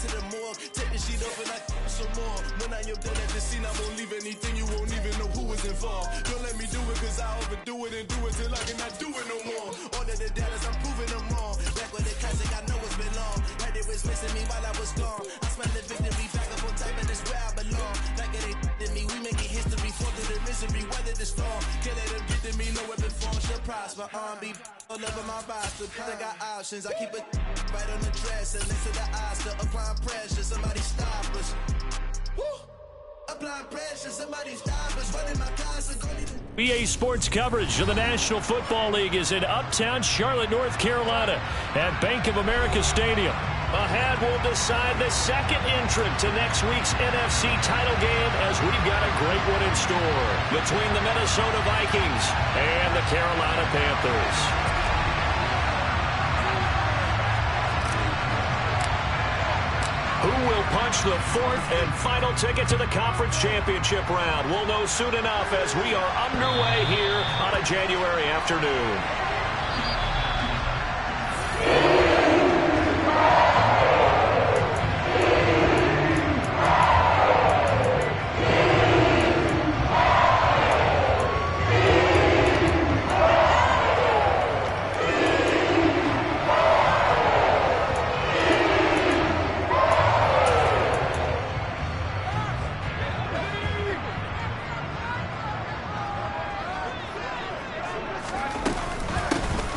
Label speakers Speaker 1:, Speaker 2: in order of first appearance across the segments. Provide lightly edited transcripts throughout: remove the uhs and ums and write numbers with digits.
Speaker 1: to the morgue. Take the sheet off and I some more. When I am done at the scene, I won't leave anything. You won't even know who was involved. Don't let me do it cause I overdo it and do it till I cannot do it no more. All of the doubters, I'm proving them wrong. Back with the classic, I know it's been long. Heard it was missing me while I was gone. I smell the victory back up on top and it's where I belong. Like it ain't to me, we making history. Fall through the misery, weather the storm. Can't let them get to me, no weapon form should prosper. Be all over my roster. I got options, I keep it right on the dress. And next to the Oscar, applying pressure. Somebody stop us. Woo! Applying pressure, somebody stop us. Running my closet,
Speaker 2: BA Sports coverage of the National Football League is in uptown Charlotte, North Carolina at Bank of America Stadium. Ahead will decide the second entrant to next week's NFC title game as we've got a great one in store between the Minnesota Vikings and the Carolina Panthers. Who will punch the fourth and final ticket to the conference championship round? We'll know soon enough as we are underway here on a January afternoon.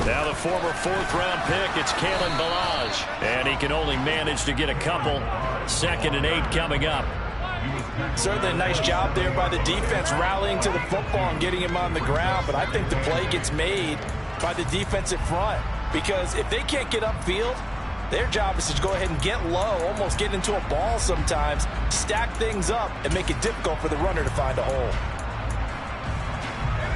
Speaker 2: Now the former fourth-round pick, it's Kalen Ballage. And he can only manage to get a couple. 2nd and 8 coming up.
Speaker 3: Certainly a nice job there by the defense rallying to the football and getting him on the ground. But I think the play gets made by the defensive front. Because if they can't get upfield, their job is to go ahead and get low, almost get into a ball sometimes, stack things up, and make it difficult for the runner to find a hole.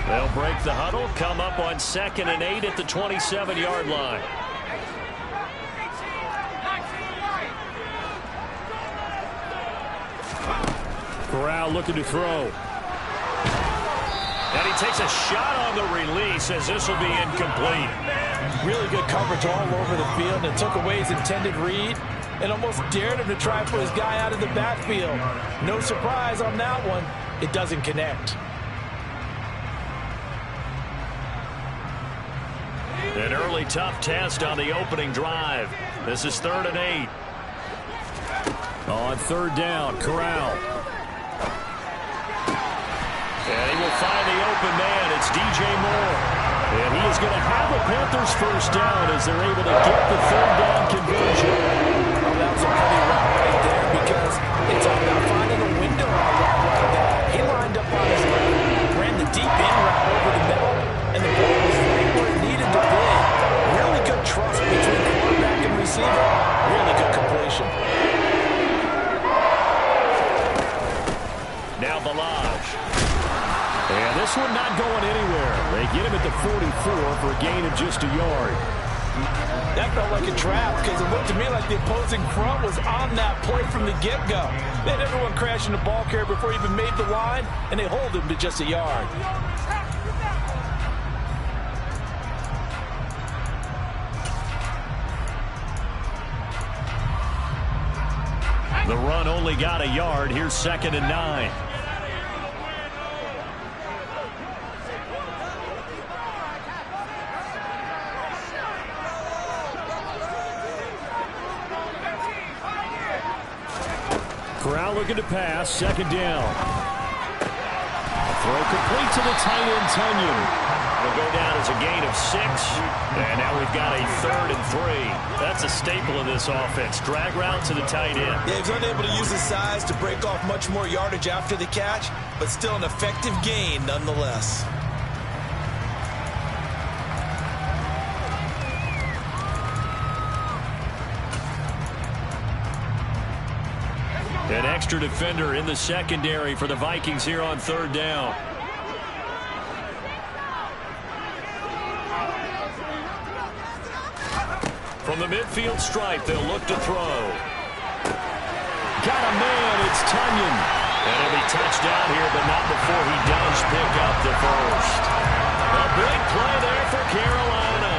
Speaker 2: They'll break the huddle, come up on 2nd and 8 at the 27-yard line. Corral looking to throw. And he takes a shot on the release as this will be incomplete.
Speaker 3: Really good coverage all over the field, and it took away his intended read and almost dared him to try and put his guy out of the backfield. No surprise on that one. It doesn't connect.
Speaker 2: An early tough test on the opening drive. This is 3rd and 8. On 3rd down, Corral. And he will find the open man. It's DJ Moore. And he is going to have the Panthers first down as they're able to get the 3rd down conversion.
Speaker 3: Oh, that was a pretty route right there because it's all about finding a window on a route like that. He lined up on his left, ran the deep in route over the middle, and the ball was right where it needed to be. Really good trust between quarterback and receiver. Really good completion.
Speaker 2: Now Ballage. And this one not going anywhere. They get him at the 44 for a gain of just a yard.
Speaker 3: That felt like a trap because it looked to me like the opposing front was on that play from the get-go. They had everyone crashing the ball carrier before he even made the line, and they hold him to just a yard.
Speaker 2: The run only got a yard. Here's 2nd and 9. Corral looking to pass. 2nd down. Throw complete to the tight end, Tunyon. It'll go down as a gain of 6. And now we've got a 3rd and 3. That's a staple of this offense. Drag route to the tight end.
Speaker 1: Yeah, he's unable to use his size to break off much more yardage after the catch, but still an effective gain nonetheless.
Speaker 2: An extra defender in the secondary for the Vikings here on 3rd down. From the midfield stripe, they'll look to throw. Got a man, it's Tunyon. And he'll be touched down here, but not before he does pick up the first. A big play there for Carolina.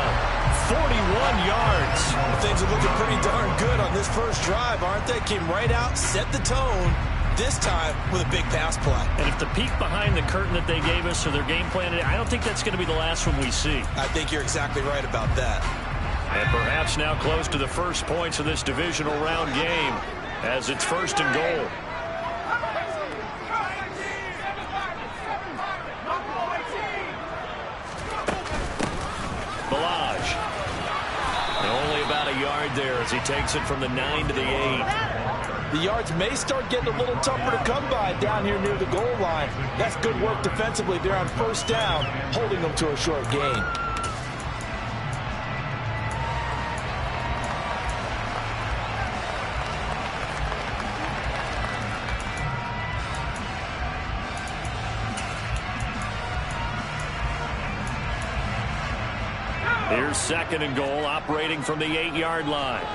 Speaker 2: yards.
Speaker 3: Things are looking pretty darn good on this first drive, aren't they? Came right out, set the tone, this time with a big pass play.
Speaker 2: And if the peek behind the curtain that they gave us or their game plan, I don't think that's going to be the last one we see.
Speaker 3: I think you're exactly right about that.
Speaker 2: And perhaps now close to the first points of this divisional round game as it's 1st and goal. Ballage. Only about a yard there as he takes it from the 9 to the 8.
Speaker 3: The yards may start getting a little tougher to come by down here near the goal line. That's good work defensively there on 1st down, holding them to a short gain.
Speaker 2: Here's 2nd and goal, operating from the 8-yard line.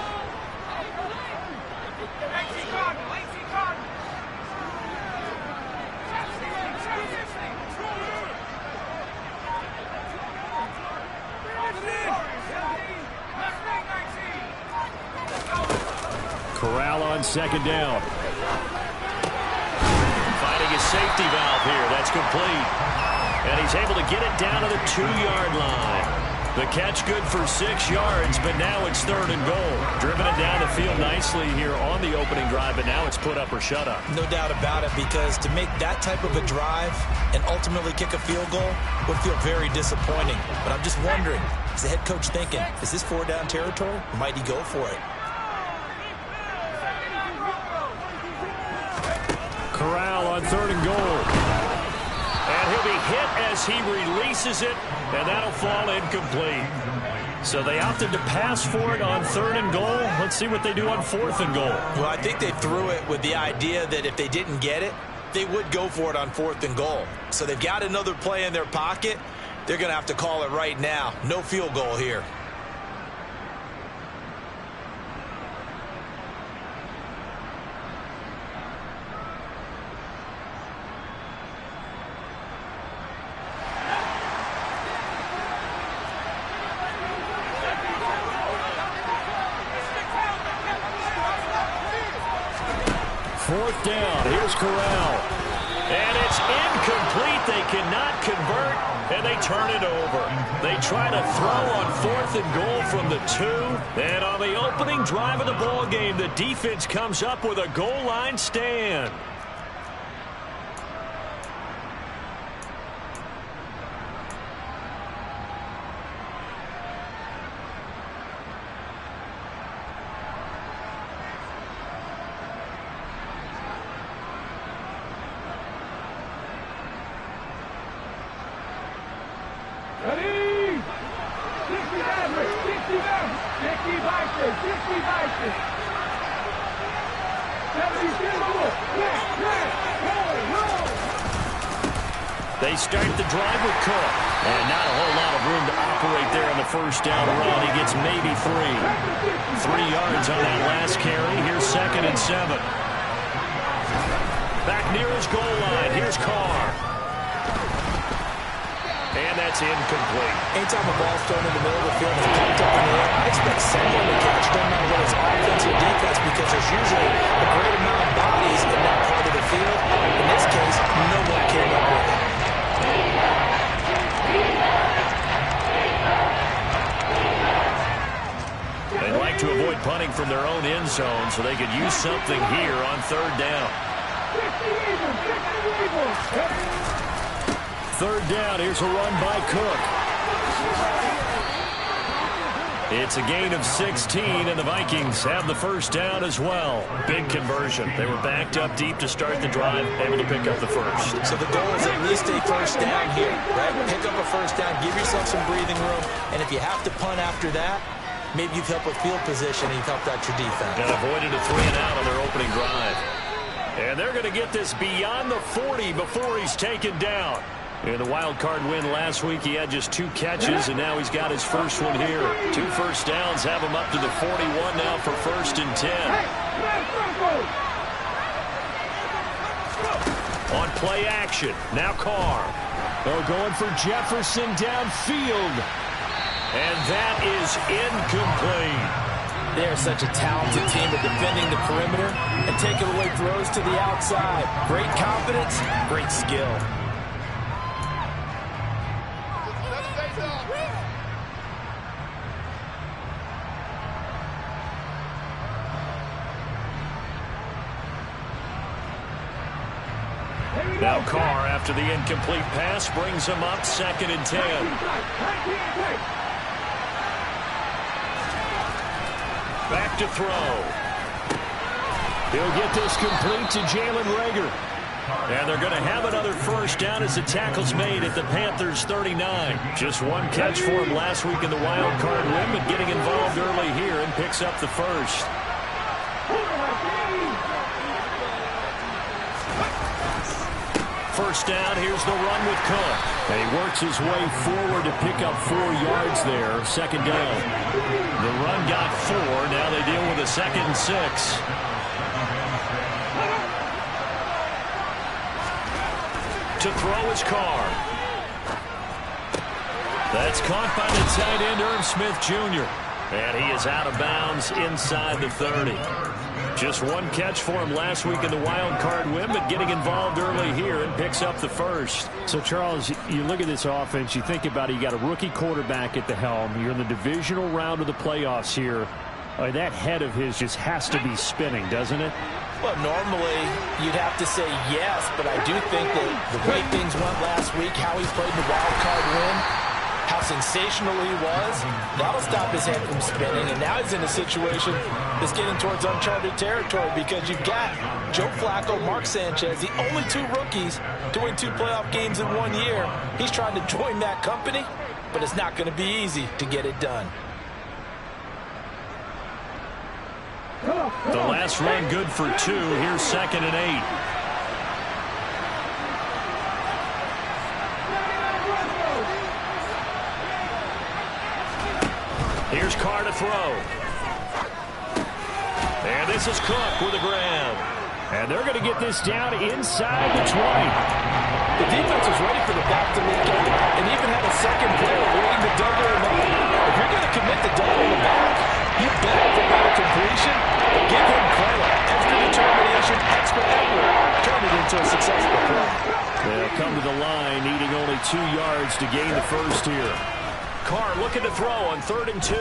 Speaker 2: Corral on 2nd down. Finding his safety valve here. That's complete. And he's able to get it down to the 2-yard line. The catch good for 6 yards, but now it's 3rd and goal. Driven it down the field nicely here on the opening drive, but now it's put up or shut up.
Speaker 3: No doubt about it, because to make that type of a drive and ultimately kick a field goal would feel very disappointing. But I'm just wondering, is the head coach thinking, is this 4-down territory, or might he go for it?
Speaker 2: Corral on 3rd and goal. And he'll be hit as he releases it, and that'll fall incomplete. So they opted to pass for it on 3rd and goal. Let's see what they do on 4th and goal.
Speaker 3: Well, I think they threw it with the idea that if they didn't get it, they would go for it on 4th and goal. So they've got another play in their pocket. They're going to have to call it right now. No field goal here.
Speaker 2: Fourth down. Here's Corral. And it's incomplete. They cannot convert, and they turn it over. They try to throw on 4th and goal from the 2. And on the opening drive of the ball game, the defense comes up with a goal line stand. They start the drive with Cook. And not a whole lot of room to operate there on the first down run. He gets maybe 3. 3 yards on that last carry. Here's 2nd and 7. Back near his goal line. Here's Carr. And that's incomplete.
Speaker 3: Anytime a ball's thrown in the middle of the field and popped up in the air, I expect someone to catch it, no matter whether it's offense or defense, because there's usually a great amount of bodies in that part of the field. In this case, no one came up with it.
Speaker 2: They'd like to avoid punting from their own end zone so they could use something here on 3rd down. 3rd down. Here's a run by Cook. It's a gain of 16, and the Vikings have the first down as well. Big conversion. They were backed up deep to start the drive, able to pick up the first.
Speaker 3: So the goal is at least a first down here, right? Pick up a first down, give yourself some breathing room, and if you have to punt after that, maybe you've helped with field position and you've helped out your defense.
Speaker 2: And avoided a 3 and out on their opening drive. And they're going to get this beyond the 40 before he's taken down. In the wild card win last week, he had just 2 catches, and now he's got his first one here. 2 first downs have him up to the 41 now for 1st and 10. On play action, now Carr. They're going for Jefferson downfield. And that is incomplete.
Speaker 3: They're such a talented team at defending the perimeter and taking away throws to the outside. Great confidence, great skill.
Speaker 2: Now Carr, after the incomplete pass, brings him up 2nd and 10. Back to throw. He'll get this complete to Jalen Reagor. And they're going to have another first down as the tackle's made at the Panthers' 39. Just one catch for him last week in the wild card win, but getting involved early here and picks up the first. First down, here's the run with Cook. And he works his way forward to pick up 4 yards there. 2nd down. The run got 4. Now they deal with a 2nd and 6. To throw his Carr. That's caught by the tight end, Irv Smith Jr. And he is out of bounds inside the 30. Just one catch for him last week in the wild card win, but getting involved early here and picks up the first.
Speaker 4: So, Charles, you look at this offense, you think about it, you got a rookie quarterback at the helm. You're in the divisional round of the playoffs here. That head of his just has to be spinning, doesn't it?
Speaker 3: Well, normally you'd have to say yes, but I do think that the way things went last week, how he played the wild card win, how sensational he was, that'll stop his head from spinning. And now he's in a situation that's getting towards uncharted territory because you've got Joe Flacco, Mark Sanchez, the only 2 rookies to win 2 playoff games in 1 year. He's trying to join that company, but it's not going to be easy to get it done.
Speaker 2: The last run good for 2. Here's 2nd and 8. Here's Carr to throw. And this is Cook with a grab. And they're going to get this down inside the 20.
Speaker 3: The defense was ready for the back to leak out and even had a second player waiting to double him up. If you're going to commit to doubling the back, you better provide a completion. Give him credit. Extra determination, extra effort. Turn it into a successful play.
Speaker 2: They'll come to the line, needing only 2 yards to gain the first here. Carr looking to throw on 3rd and 2.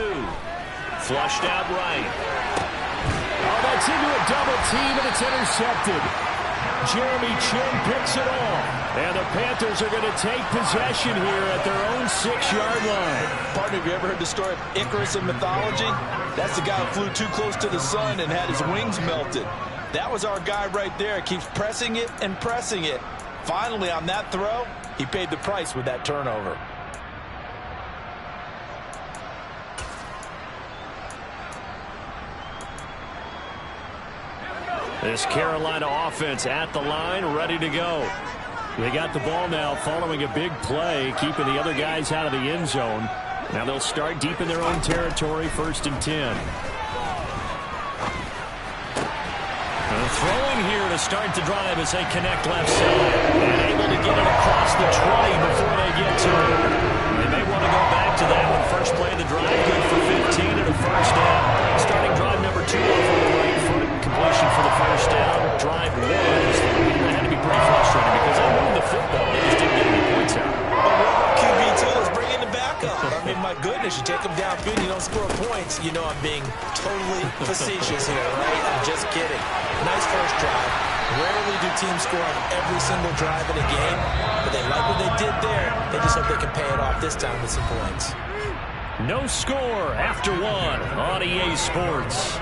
Speaker 2: Flushed out right.
Speaker 4: Oh, that's into a double team, and it's intercepted. Jeremy Chin picks it off.
Speaker 2: And the Panthers are going to take possession here at their own 6-yard line.
Speaker 3: Partner, have you ever heard the story of Icarus in mythology? That's the guy who flew too close to the sun and had his wings melted. That was our guy right there. Keeps pressing it and pressing it. Finally, on that throw, he paid the price with that turnover.
Speaker 2: This Carolina offense at the line, ready to go. They got the ball now following a big play, keeping the other guys out of the end zone. Now they'll start deep in their own territory, 1st and 10. And throwing here to start the drive as they connect left side. And able to get it across the 20 before they get to it. They may want to go back to that one. First play of the drive, good for 15 and a first down. Starting drive number 2 off on the right foot. Completion for the first down. Drive 1. That had to be pretty frustrating because they won the football. They just didn't get any points out.
Speaker 3: QB2 is bringing the backup. I mean, my goodness, you take them downfield, you don't score points. You know I'm being totally facetious here, right? I'm just kidding. Nice first drive. Rarely do teams score on every single drive in a game, but they like what they did there. They just hope they can pay it off this time with some points.
Speaker 2: No score after 1 on EA Sports.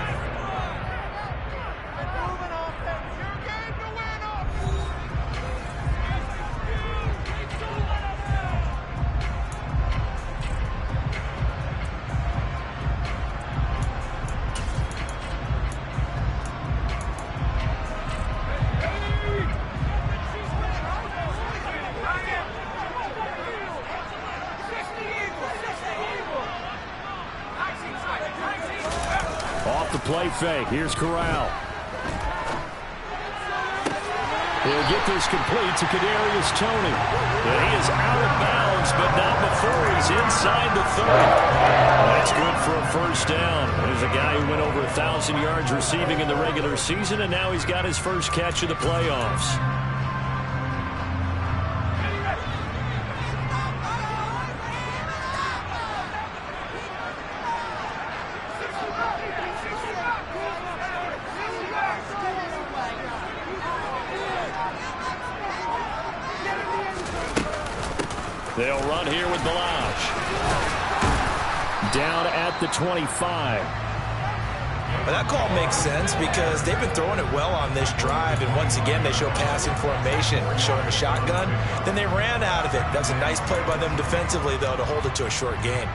Speaker 4: Play fake. Here's Corral.
Speaker 2: He'll get this complete to Kadarius Toney. And he is out of bounds, but not before he's inside the 30. That's good for a first down. There's a guy who went over 1,000 yards receiving in the regular season, and now he's got his first catch of the playoffs. They'll run here with Balaj. Down at the 25.
Speaker 3: Well, that call makes sense because they've been throwing it well on this drive, and once again they show passing formation, showing a shotgun. Then they ran out of it. That's a nice play by them defensively, though, to hold it to a short gain.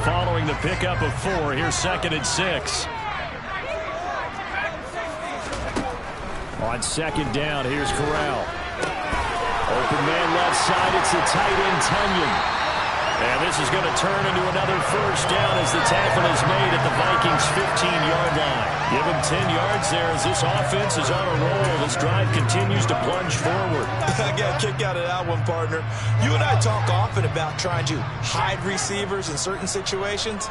Speaker 2: Following the pickup of 4, here's 2nd and 6. On 2nd down, here's Corral. Open man left side, it's the tight end Tunyon. And this is going to turn into another first down as the tackle is made at the Vikings' 15-yard line. Give him 10 yards there as this offense is on a roll. This drive continues to plunge forward.
Speaker 3: I got a kick out of that one, partner. You and I talk often about trying to hide receivers in certain situations,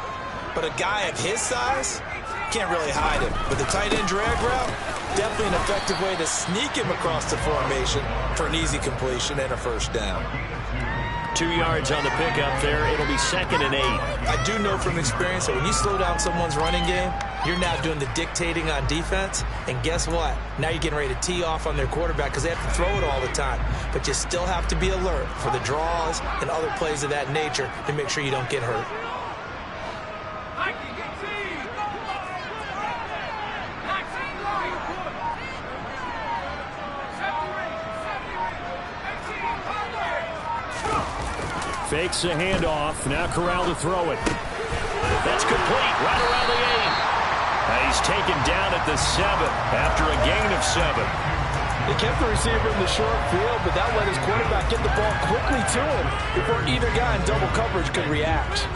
Speaker 3: but a guy of his size can't really hide him. With the tight end drag route, definitely an effective way to sneak him across the formation for an easy completion and a first down.
Speaker 2: 2 yards on the pickup there. It'll be 2nd and 8.
Speaker 3: I do know from experience that when you slow down someone's running game, you're now doing the dictating on defense. And guess what? Now you're getting ready to tee off on their quarterback because they have to throw it all the time. But you still have to be alert for the draws and other plays of that nature to make sure you don't get hurt.
Speaker 2: Fakes a handoff. Now Corral to throw it. That's complete. Right around the 8. And he's taken down at the 7 after a gain of 7.
Speaker 3: They kept the receiver in the short field, but that let his quarterback get the ball quickly to him before either guy in double coverage could react.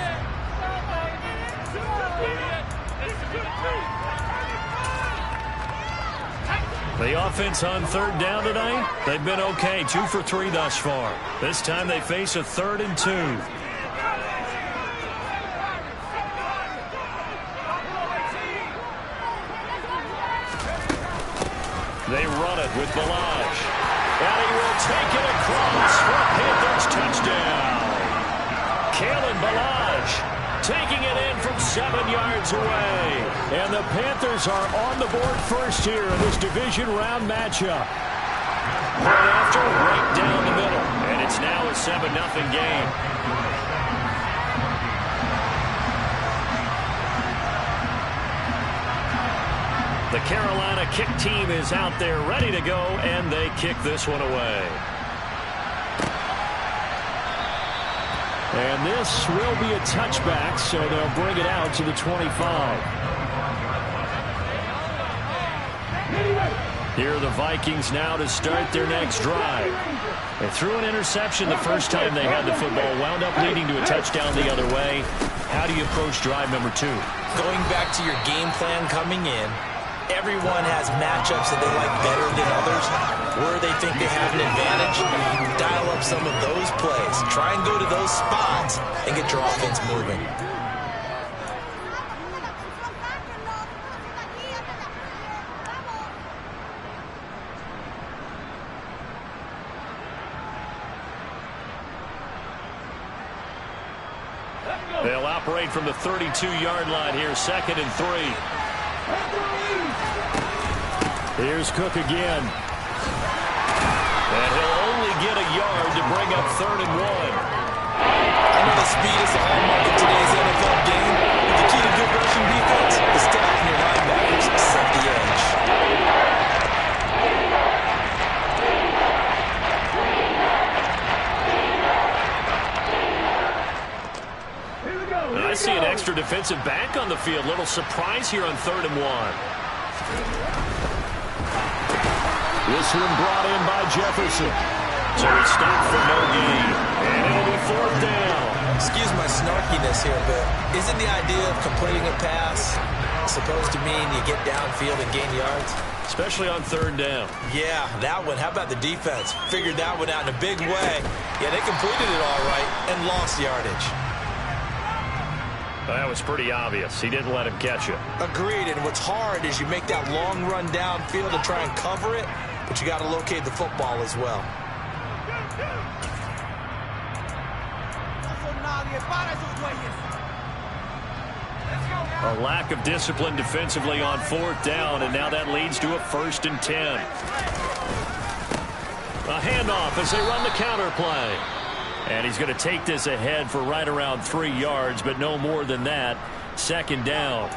Speaker 2: The offense on 3rd down tonight, they've been okay. 2 for 3 thus far. This time they face a 3rd and 2. They run it with Balaj. And he will take it across for a Panthers touchdown. Kalen Balaj taking it in from 7 yards away. And the Panthers are on the board first here in this division round matchup. Right after, right down the middle. And it's now a 7-0 game. The Carolina kick team is out there ready to go, and they kick this one away. And this will be a touchback, so they'll bring it out to the 25. Here are the Vikings now to start their next drive. They threw an interception the first time they had the football, wound up leading to a touchdown the other way. How do you approach drive number 2?
Speaker 3: Going back to your game plan coming in, everyone has matchups that they like better than others. Where they think they have an advantage, dial up some of those plays. Try and go to those spots and get your offense moving.
Speaker 2: They'll operate from the 32-yard line here, 2nd and 3. Here's Cook again. And he'll only get a yard to bring up 3rd and 1.
Speaker 3: I know the speed is the hallmark of today's NFL game, but the key to good rushing defense is stacking your linebackers to set the edge.
Speaker 2: I see an extra defensive back on the field. Little surprise here on 3rd and 1. This one brought in by Jefferson. So he stopped for no gain. And it'll be 4th down.
Speaker 3: excuse my snarkiness here, but isn't the idea of completing a pass supposed to mean you get downfield and gain yards?
Speaker 2: Especially on third down.
Speaker 3: Yeah, that one. How about the defense? Figured that one out in a big way. Yeah, they completed it all right and lost yardage.
Speaker 2: Well, that was pretty obvious. He didn't let him catch it.
Speaker 3: Agreed, and what's hard is you make that long run downfield to try and cover it, but you got to locate the football as well.
Speaker 2: A lack of discipline defensively on fourth down, and now that leads to a 1st and 10. A handoff as they run the counter play. And he's going to take this ahead for right around 3 yards, but no more than that. 2nd down.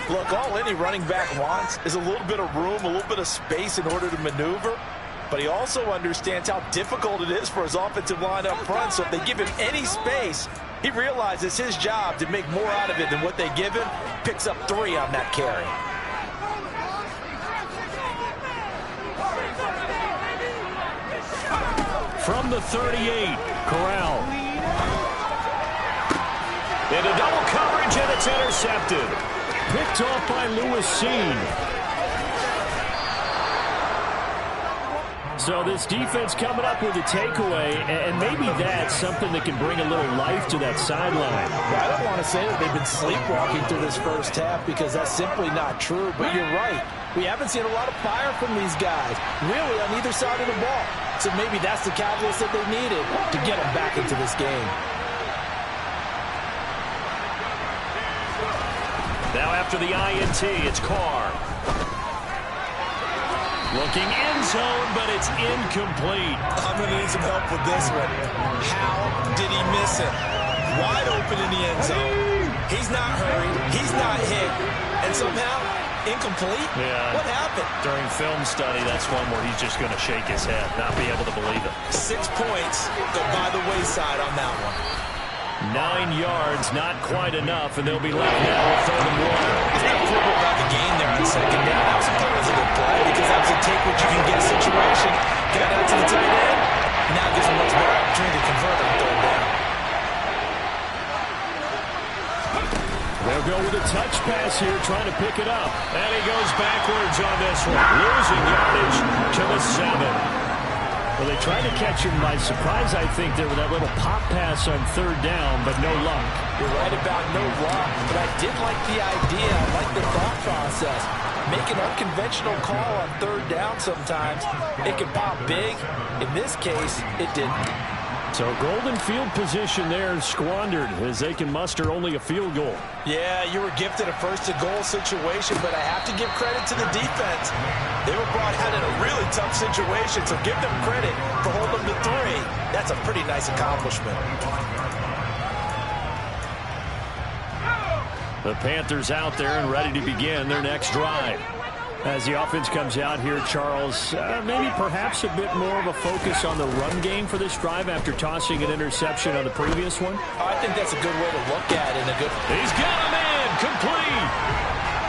Speaker 3: Look, all any running back wants is a little bit of room, a little bit of space in order to maneuver. But he also understands how difficult it is for his offensive line up front. So if they give him any space, he realizes his job to make more out of it than what they give him. Picks up 3 on that carry.
Speaker 2: From the 38, Corral. Into double coverage, and it's intercepted. Picked off by Lewis Cine. So this defense coming up with a takeaway, and maybe that's something that can bring a little life to that sideline.
Speaker 3: I don't want to say that they've been sleepwalking through this first half because that's simply not true, but you're right. We haven't seen a lot of fire from these guys, really, on either side of the ball. So maybe that's the catalyst that they needed to get them back into this game.
Speaker 2: Now after the INT, it's Carr. Looking end zone, but it's incomplete.
Speaker 3: I'm going to need some help with this one. How did he miss it? Wide open in the end zone. He's not hurried. He's not hit. And somehow, incomplete?
Speaker 2: Yeah.
Speaker 3: What happened?
Speaker 2: During film study, that's one where he's just going to shake his head, not be able to believe it.
Speaker 3: 6 points go by the wayside on that one.
Speaker 2: 9 yards, not quite enough, and they'll be left now with 3rd and 1.
Speaker 3: He's got to feel good about the game there on 2nd down. That was a good play because that was a take what you can get situation. Got out to the tight end. Now gives him much better opportunity to convert on 3rd down.
Speaker 2: They'll go with a touch pass here, trying to pick it up. And he goes backwards on this one, losing yardage to the 7. Well, they tried to catch him by surprise, I think, there with that little pop pass on 3rd down, but no luck.
Speaker 3: You're right about no luck, but I did like the idea. I like the thought process. Make an unconventional call on 3rd down sometimes. It can pop big. In this case, it didn't.
Speaker 2: So golden field position there squandered as they can muster only a field goal.
Speaker 3: Yeah, you were gifted a 1st-and-goal situation, but I have to give credit to the defense. They were brought out in a really tough situation, so give them credit for holding them to 3. That's a pretty nice accomplishment.
Speaker 2: The Panthers out there and ready to begin their next drive. As the offense comes out here, Charles, maybe perhaps a bit more of a focus on the run game for this drive after tossing an interception on the previous one?
Speaker 3: I think that's a good way to look at it.
Speaker 2: He's got him in, complete.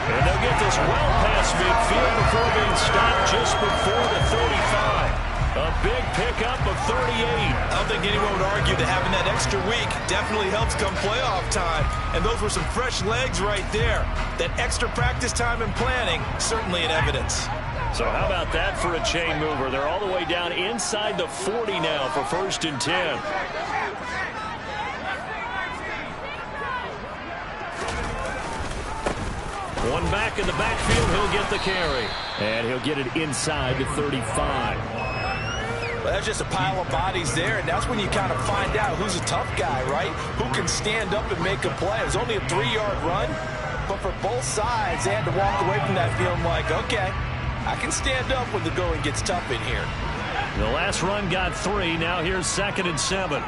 Speaker 2: And they'll get this well past midfield before being stopped just before the 35. A big pickup of 38.
Speaker 3: I don't think anyone would argue that having that extra week definitely helps come playoff time. And those were some fresh legs right there. That extra practice time and planning, certainly in evidence.
Speaker 2: So how about that for a chain mover? They're all the way down inside the 40 now for 1st and 10. One back in the backfield, he'll get the carry. And he'll get it inside the 35.
Speaker 3: Well, that's just a pile of bodies there, and that's when you kind of find out who's a tough guy, right? Who can stand up and make a play. It was only a 3-yard run, but for both sides, they had to walk away from that feeling like, okay, I can stand up when the going gets tough in here.
Speaker 2: The last run got 3. Now here's 2nd and 7.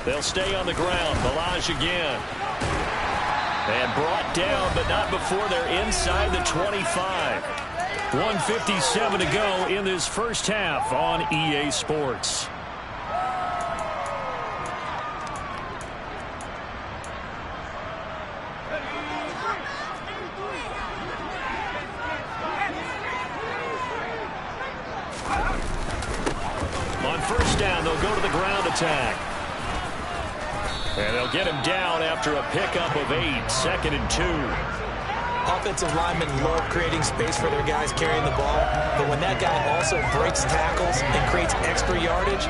Speaker 2: They'll stay on the ground. Ballage again. And brought down, but not before they're inside the 25. 1:57 to go in this first half on EA Sports. first down. They'll go to the ground attack. And they'll get him down after a pickup of 8, 2nd and 2.
Speaker 3: Offensive linemen love creating space for their guys carrying the ball, but when that guy also breaks tackles and creates extra yardage,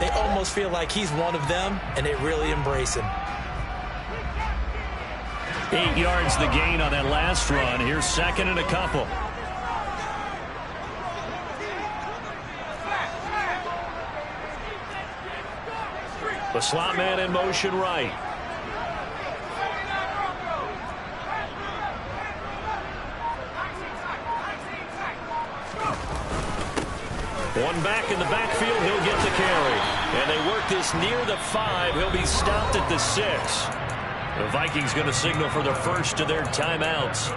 Speaker 3: they almost feel like he's one of them, and they really embrace him.
Speaker 2: 8 yards the gain on that last run. Here's 2nd and a couple. The slot man in motion right. One back in the backfield, he'll get the carry. And they work this near the 5. He'll be stopped at the 6. The Vikings going to signal for the first of their timeouts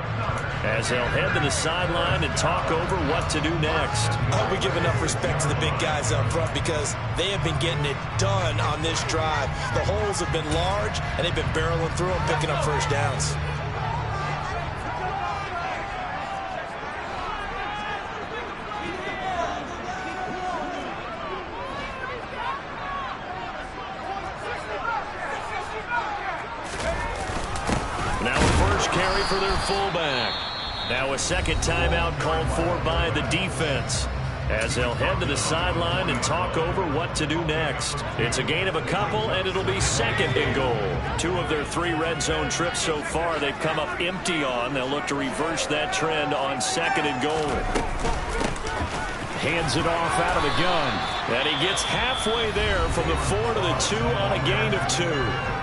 Speaker 2: as they'll head to the sideline and talk over what to do next.
Speaker 3: I hope we give enough respect to the big guys up front because they have been getting it done on this drive. The holes have been large, and they've been barreling through them, picking up first downs.
Speaker 2: Carry for their fullback. Now a second timeout called for by the defense as they'll head to the sideline and talk over what to do next. It's a gain of a couple, and it'll be 2nd and goal. 2 of their 3 red zone trips so far they've come up empty on. They'll look to reverse that trend on 2nd and goal. Hands it off out of the gun. And he gets halfway there from the 4 to the 2 on a gain of 2.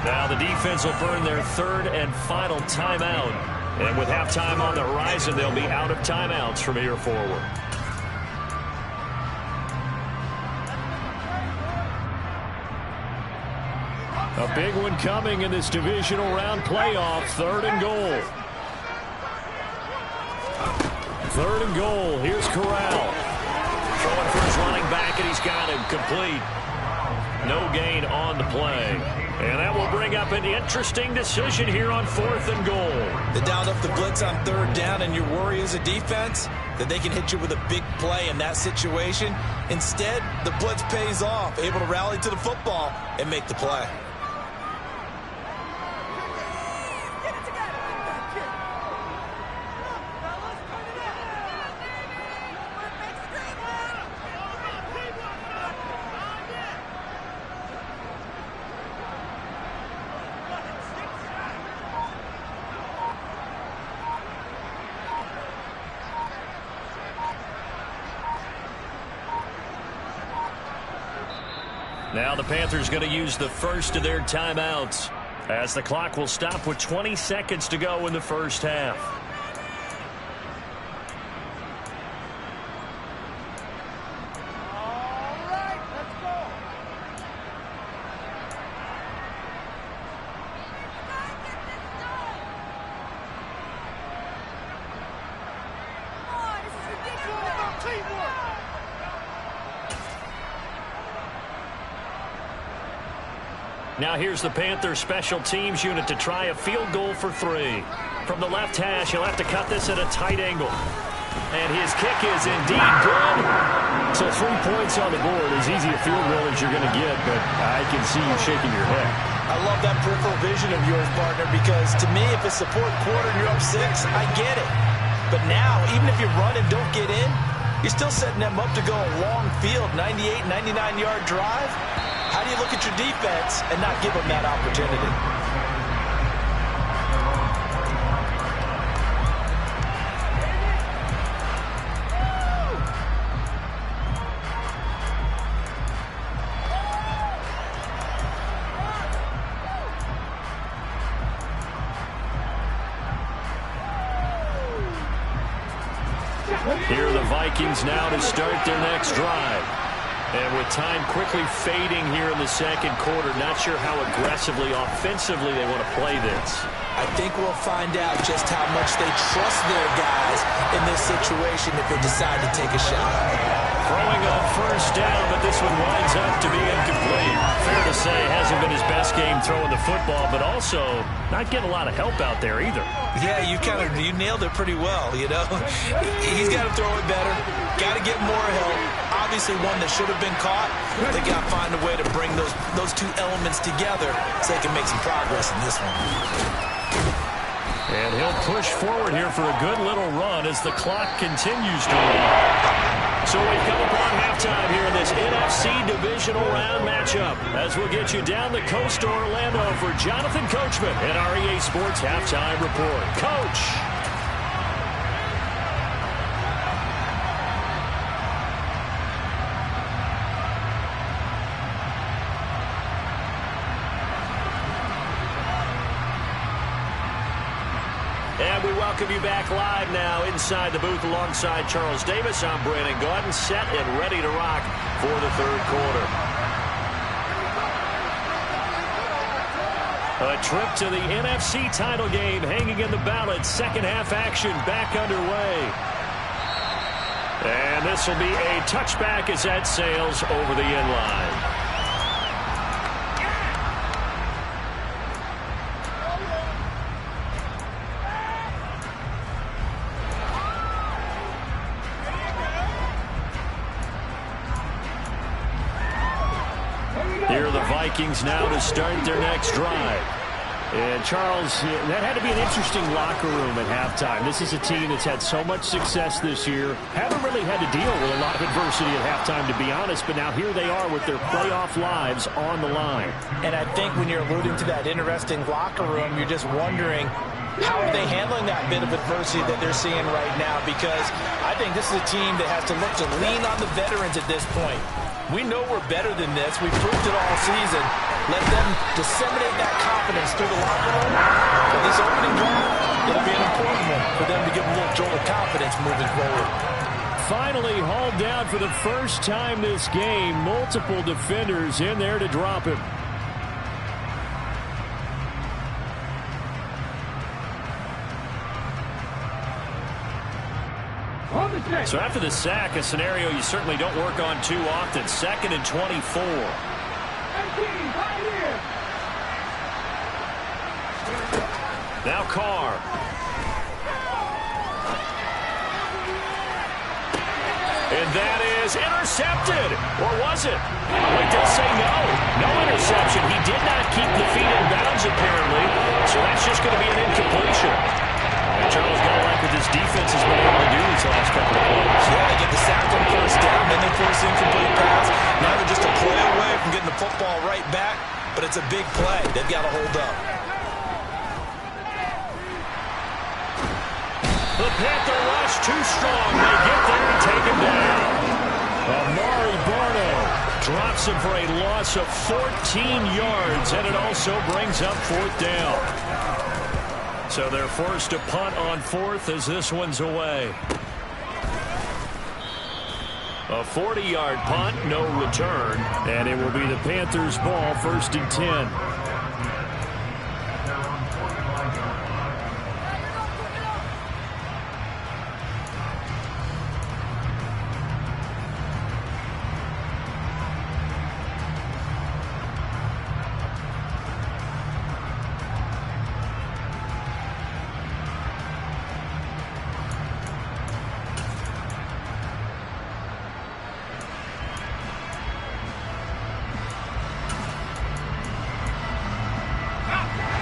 Speaker 2: Now the defense will burn their 3rd and final timeout. And with halftime on the horizon, they'll be out of timeouts from here forward. A big one coming in this divisional round playoff. 3rd and goal. 3rd and goal. Here's Corral. Throwing for his running back, and he's got him complete. No gain on the play. And that will bring up an interesting decision here on 4th and goal.
Speaker 3: They dialed up the blitz on 3rd down, and your worry as a defense that they can hit you with a big play in that situation. Instead, the blitz pays off, able to rally to the football and make the play.
Speaker 2: Now the Panthers going to use the first of their timeouts as the clock will stop with 20 seconds to go in the first half. Now here's the Panthers special teams unit to try a field goal for 3. From the left hash, he'll have to cut this at a tight angle. And his kick is indeed good.
Speaker 4: So 3 points on the board, as easy a field goal as you're going to get, but I can see you shaking your head.
Speaker 3: I love that peripheral vision of yours, partner, because to me, if it's the 4th quarter and you're up 6, I get it. But now, even if you run and don't get in, you're still setting them up to go a long field, 98, 99-yard drive. How do you look at your defense and not give them that opportunity?
Speaker 2: Here are the Vikings now to start their next drive. And with time quickly fading here in the second quarter, not sure how aggressively, offensively they want to play this.
Speaker 3: I think we'll find out just how much they trust their guys in this situation if they decide to take a shot.
Speaker 2: Throwing on first down, but this one winds up to be incomplete. Fair to say, hasn't been his best game throwing the football, but also not getting a lot of help out there either.
Speaker 3: Yeah, you nailed it pretty well, you know. He's got to throw it better, got to get more help. obviously one that should have been caught. They got to find a way to bring those two elements together so they can make some progress in this one.
Speaker 2: And he'll push forward here for a good little run as the clock continues to run. So we've come upon halftime here in this NFC divisional round matchup as we'll get you down the coast to Orlando for Jonathan Coachman at our EA Sports Halftime Report. Coach! And we welcome you back live now inside the booth alongside Charles Davis. I'm Brandon Gaudin, set and ready to rock for the third quarter. A trip to the NFC title game hanging in the balance. Second half action back underway. And this will be a touchback as that sails over the end line. Here are the Vikings now to start their next drive. And Charles, that had to be an interesting locker room at halftime. This is a team that's had so much success this year. Haven't really had to deal with a lot of adversity at halftime, to be honest. But now here they are with their playoff lives on the line.
Speaker 3: And I think when you're alluding to that interesting locker room, you're just wondering, how are they handling that bit of adversity that they're seeing right now? Because I think this is a team that has to look to lean on the veterans at this point. We know we're better than this. We've proved it all season. Let them disseminate that confidence through the locker room. For this opening drive, it'll be an important one for them to give a little jolt of confidence moving forward.
Speaker 2: Finally hauled down for the first time this game. Multiple defenders in there to drop him. So after the sack, a scenario you certainly don't work on too often. 2nd and 24. Now Carr. And that is intercepted. Or was it? Oh, it does say no. No interception. He did not keep the feet in bounds, apparently. So that's just going to be an incompletion. And Charles, got to like what this defense has been able to do these last couple of plays.
Speaker 3: Yeah, they get the sack on first down, then they force the incomplete pass. Now they're just a play away from getting the football right back, but it's a big play. They've got to hold up.
Speaker 2: The Panther rush too strong. They get there and take him down. Amari Barno drops him for a loss of 14 yards, and it also brings up 4th down. So they're forced to punt on 4th as this one's away. A 40-yard punt, no return, and it will be the Panthers' ball, 1st and 10.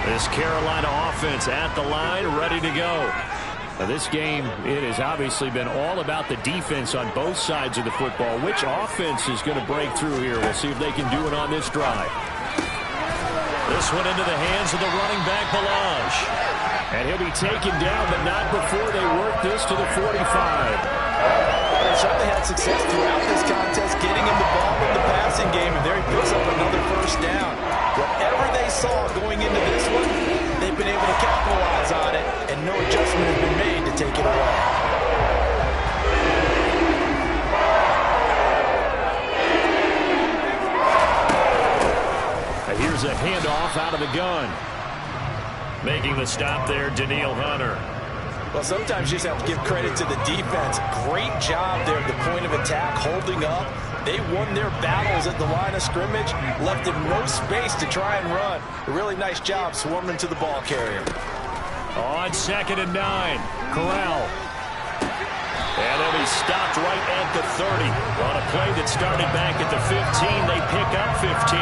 Speaker 2: This Carolina offense at the line, ready to go. Now this game, it has obviously been all about the defense on both sides of the football. Which offense is going to break through here? We'll see if they can do it on this drive. This one into the hands of the running back, Balazs. And he'll be taken down, but not before they work this to the 45.
Speaker 3: They certainly had success throughout this contest, getting him the ball in the passing game, and there he picks up another 1st down. Whatever they saw going into this one, they've been able to capitalize on it, and no adjustment has been made to take it away.
Speaker 2: And here's a handoff out of the gun. Making the stop there, Danielle Hunter.
Speaker 3: Well, sometimes you just have to give credit to the defense. Great job there at the point of attack, holding up. They won their battles at the line of scrimmage, left them no space to try and run. A really nice job swarming to the ball carrier.
Speaker 2: On 2nd and 9, Corral. And they'll be stopped right at the 30. On a play that started back at the 15, they pick up 15.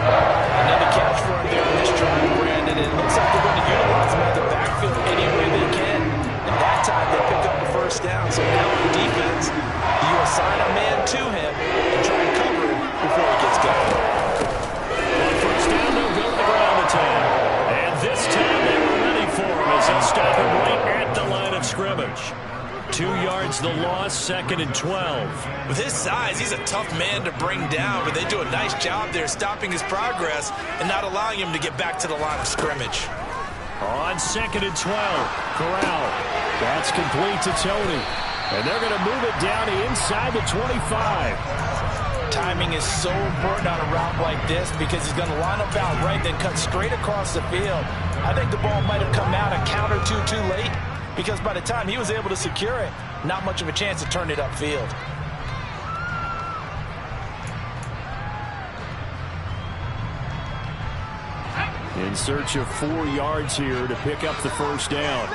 Speaker 3: Another catch for him there on this drive, Brandon. It looks like they're going to utilize him at the backfield any way they can. And that time they pick up the first down. So now on defense, you assign a man to him and try and cover him before he gets going.
Speaker 2: On first down, they'll go to the ground attack. And this time they were ready for him as they'll stop him right at the line of scrimmage. 2 yards the loss, 2nd and 12.
Speaker 3: With his size, he's a tough man to bring down, but they do a nice job there stopping his progress and not allowing him to get back to the line of scrimmage.
Speaker 2: On 2nd and 12, Corral. That's complete to Tony. And they're going to move it down to inside the 25.
Speaker 3: Timing is so important on a route like this because he's going to line up out right, then cut straight across the field. I think the ball might have come out a count or two too late, because by the time he was able to secure it, not much of a chance to turn it upfield.
Speaker 2: In search of 4 yards here to pick up the first down.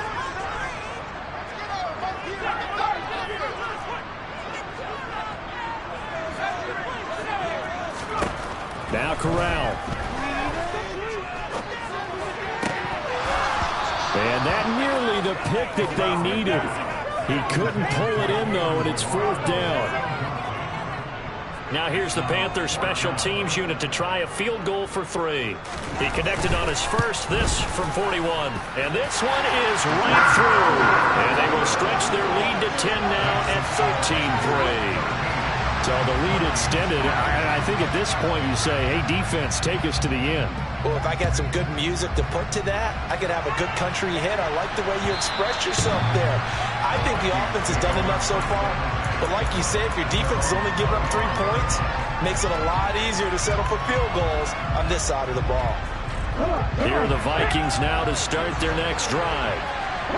Speaker 2: Now Corral. And that nearly the pick that they needed. He couldn't pull it in, though, and it's 4th down. Now here's the Panthers special teams unit to try a field goal for 3. He connected on his first, this from 41. And this one is right through. And they will stretch their lead to 10 now at 13-3. So the lead extended. I think at this point you say, hey, defense, take us to the end.
Speaker 3: Well, if I got some good music to put to that, I could have a good country hit. I like the way you express yourself there. I think the offense has done enough so far. But like you said, if your defense is only giving up 3 points, makes it a lot easier to settle for field goals on this side of the ball.
Speaker 2: Here are the Vikings now to start their next drive.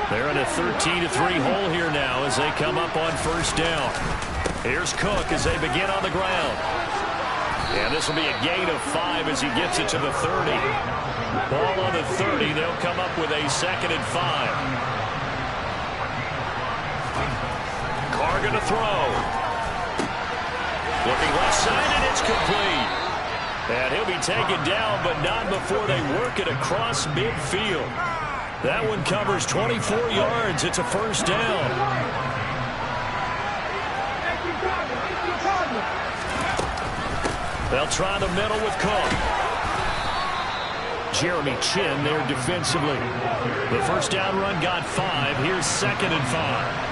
Speaker 2: They're in a 13-3 hole here now as they come up on first down. Here's Cook as they begin on the ground. And this will be a gain of 5 as he gets it to the 30. Ball on the 30. They'll come up with a 2nd and 5. Carr going to throw. Looking left side, and it's complete. And he'll be taken down, but not before they work it across midfield. That one covers 24 yards. It's a first down. They'll try the middle with Cook. Jeremy Chin there defensively. The first down run got 5. Here's 2nd and 5.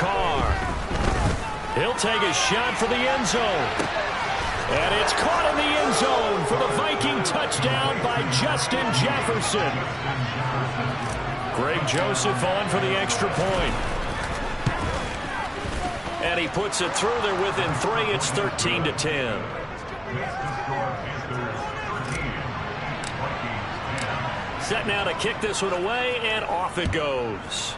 Speaker 2: Carr. He'll take a shot for the end zone. And it's caught in the end zone for the Viking touchdown by Justin Jefferson. Greg Joseph on for the extra point. And he puts it through there within 3. It's 13-10. Set now to kick this one away, and off it goes.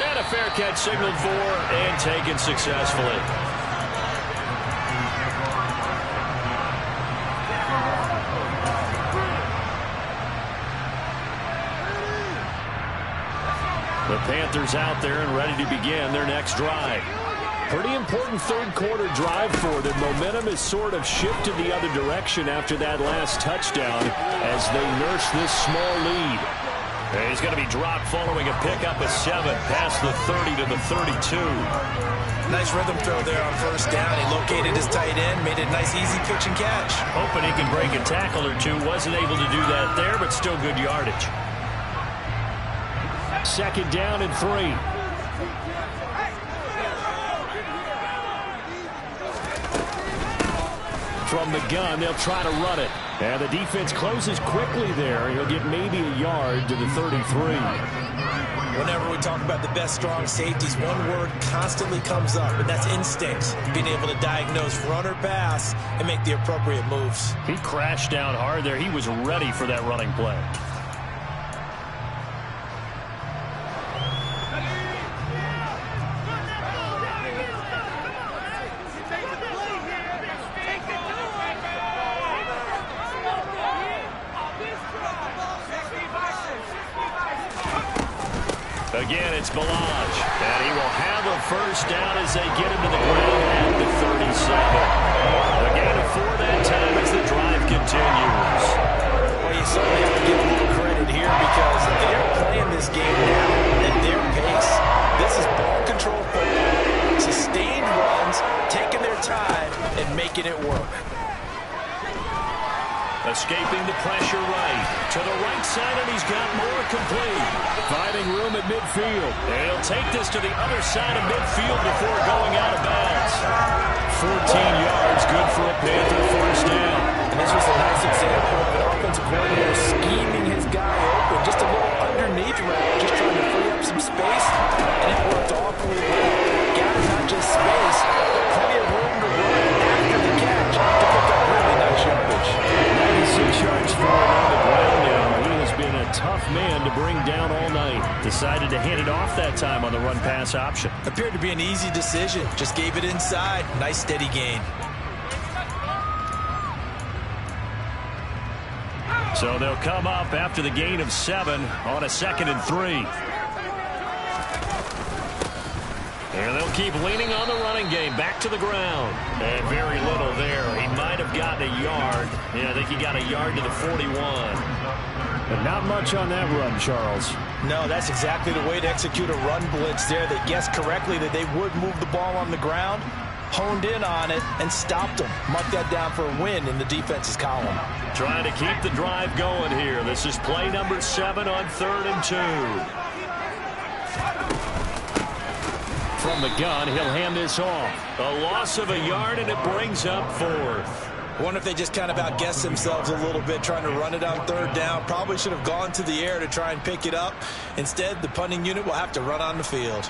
Speaker 2: And a fair catch signaled for and taken successfully. The Panthers out there and ready to begin their next drive. Pretty important third quarter drive for them. Momentum has sort of shifted the other direction after that last touchdown as they nurse this small lead. And he's going to be dropped following a pickup of 7 past the 30 to the 32.
Speaker 3: Nice rhythm throw there on first down. He located his tight end, made it a nice easy pitch and catch.
Speaker 2: Hoping he can break a tackle or two. Wasn't able to do that there, but still good yardage. 2nd down and 3. From the gun, they'll try to run it. And the defense closes quickly there. He'll get maybe a yard to the 33.
Speaker 3: Whenever we talk about the best strong safeties, one word constantly comes up, and that's instinct. Being able to diagnose run or pass and make the appropriate moves.
Speaker 2: He crashed down hard there. He was ready for that running play. Again, it's Ballage. And he will have a first down as they get him to the ground at the 37. Again, a 4 that time as the drive continues.
Speaker 3: Well, you certainly have to give a little credit here because they're playing this game now at their pace. This is ball control football. Sustained runs, taking their time, and making it work.
Speaker 2: Escaping the pressure right. To the right side, and he's got more complete.
Speaker 4: Finding room at midfield.
Speaker 2: And he'll take this to the other side of midfield before going out of bounds. 14 yards, good for a Panther first down.
Speaker 3: And this was a nice example of an offensive coordinator scheming his guy open. Just a little underneath route, just trying to free up some space. And it worked awfully well. Got not just space, but plenty of room to run after the catch to pick up really nice yardage.
Speaker 4: 96 yards for him on the ground now. He has been a tough man to bring down all night.
Speaker 2: Decided to hand it off that time on the run-pass option.
Speaker 3: Appeared to be an easy decision. Just gave it inside. Nice steady gain.
Speaker 2: So they'll come up after the gain of 7 on a 2nd and 3. And they'll keep leaning on the running game. Back to the ground. And very little there. He might have gotten a yard. Yeah, I think he got a yard to the 41.
Speaker 4: But not much on that run, Charles.
Speaker 3: No, that's exactly the way to execute a run blitz there. They guessed correctly that they would move the ball on the ground, honed in on it, and stopped them. Mark that down for a win in the defense's column.
Speaker 2: Trying to keep the drive going here. This is play number 7 on 3rd and 2.
Speaker 4: From the gun, he'll hand this off.
Speaker 2: A loss of a yard, and it brings up 4th.
Speaker 3: I wonder if they just kind of outguessed themselves a little bit trying to run it on 3rd down. Probably should have gone to the air to try and pick it up. Instead, the punting unit will have to run on the field.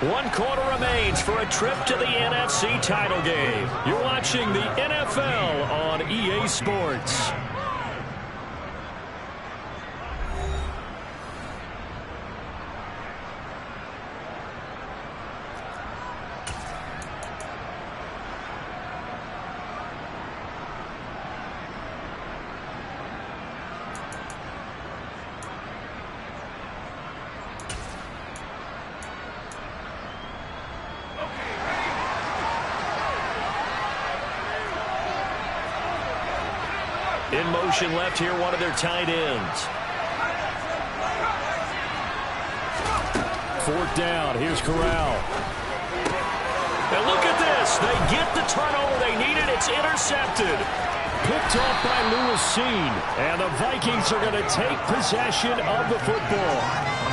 Speaker 2: One quarter remains for a trip to the NFC title game. You're watching the NFL on EA Sports. In motion left here, one of their tight ends.
Speaker 4: 4th down. Here's Corral.
Speaker 2: And look at this. They get the turnover they needed. It's intercepted.
Speaker 4: Picked off by Lewis Cine. And the Vikings are going to take possession of the football.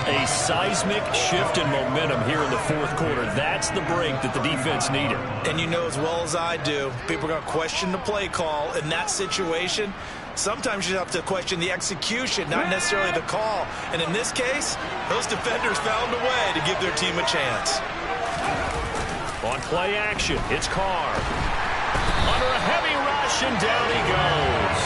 Speaker 2: A seismic shift in momentum here in the 4th quarter. That's the break that the defense needed.
Speaker 3: And you know as well as I do, people are going to question the play call in that situation. Sometimes you have to question the execution, not necessarily the call. And in this case, those defenders found a way to give their team a chance.
Speaker 2: On play action, it's Carr. Under a heavy rush, and down he goes.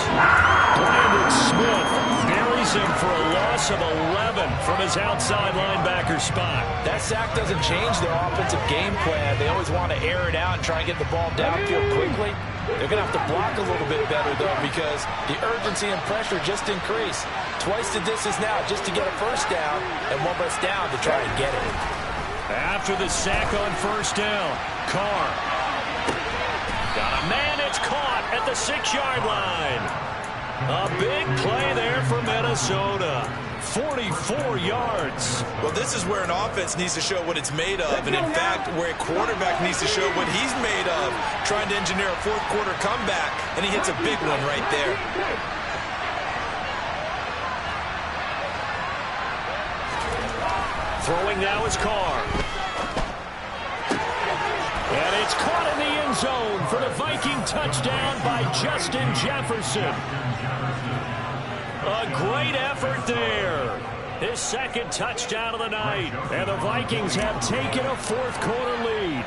Speaker 4: Brandon Smith
Speaker 2: buries him for a loss of 11 from his outside linebacker spot.
Speaker 3: That sack doesn't change their offensive game plan. They always want to air it out and try and get the ball downfield quickly. They're going to have to block a little bit better, though, because the urgency and pressure just increase. Twice the distance now just to get a first down, and one less down to try and get it.
Speaker 2: After the sack on 1st down, Carr. Got a man, it's caught at the 6-yard line. A big play there for Minnesota. 44 yards.
Speaker 3: Well, this is where an offense needs to show what it's made of, and in fact, where a quarterback needs to show what he's made of, trying to engineer a 4th quarter comeback, and he hits a big one right there.
Speaker 2: Throwing now is Carr. And it's caught in the end zone for the Viking touchdown by Justin Jefferson. A great effort there. His 2nd touchdown of the night. And the Vikings have taken a 4th quarter lead.